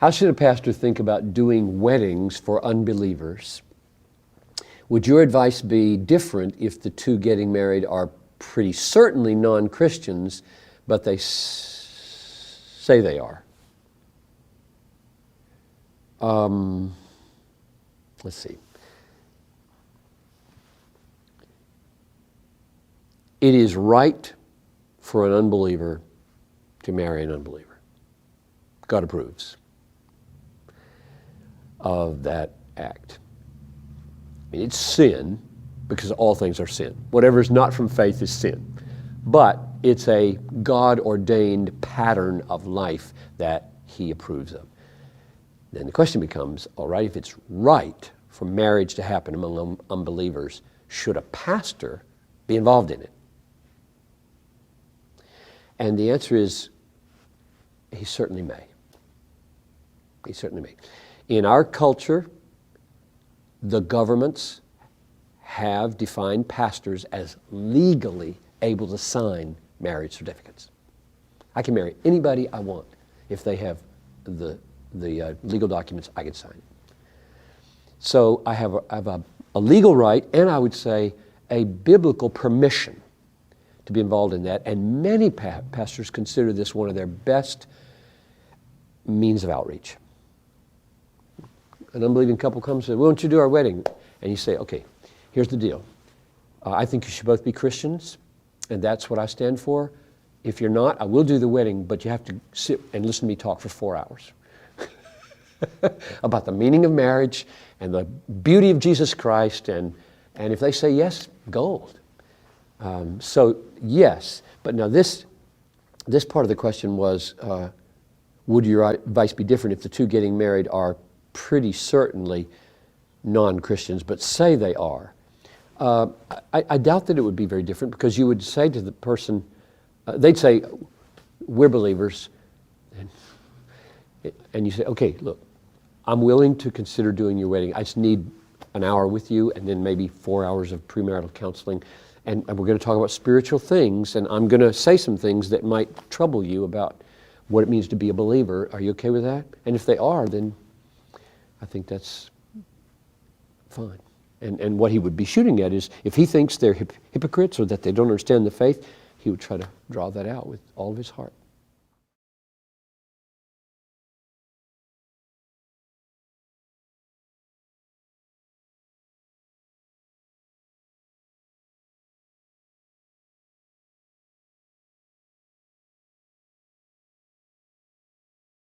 How should a pastor think about doing weddings for unbelievers? Would your advice be different if the two getting married are pretty certainly non-Christians, but they say they are? Let's see. It is right for an unbeliever to marry an unbeliever. God approves of that act. I mean, it's sin, because all things are sin. Whatever is not from faith is sin. But it's a God-ordained pattern of life that He approves of. Then the question becomes, all right, if it's right for marriage to happen among unbelievers, should a pastor be involved in it? And the answer is, he certainly may. He certainly may. In our culture, the governments have defined pastors as legally able to sign marriage certificates. I can marry anybody I want if they have the legal documents. I can sign it. So I have a legal right, and I would say a biblical permission to be involved in that. And many pastors consider this one of their best means of outreach. An unbelieving couple comes and says, "Why don't you do our wedding?" And you say, "Okay, here's the deal. I think you should both be Christians, and that's what I stand for. If you're not, I will do the wedding, but you have to sit and listen to me talk for 4 hours about the meaning of marriage and the beauty of Jesus Christ." And if they say yes, gold. So yes, but now this part of the question was, would your advice be different if the two getting married are pretty certainly non-Christians, but say they are? I doubt that it would be very different, because you would say to the person, they'd say, "We're believers." And you say, "Okay, look, I'm willing to consider doing your wedding. I just need an hour with you, and then maybe 4 hours of premarital counseling. And we're going to talk about spiritual things, and I'm going to say some things that might trouble you about what it means to be a believer. Are you okay with that?" And if they are, then I think that's fine. And what he would be shooting at is, if he thinks they're hypocrites or that they don't understand the faith, he would try to draw that out with all of his heart.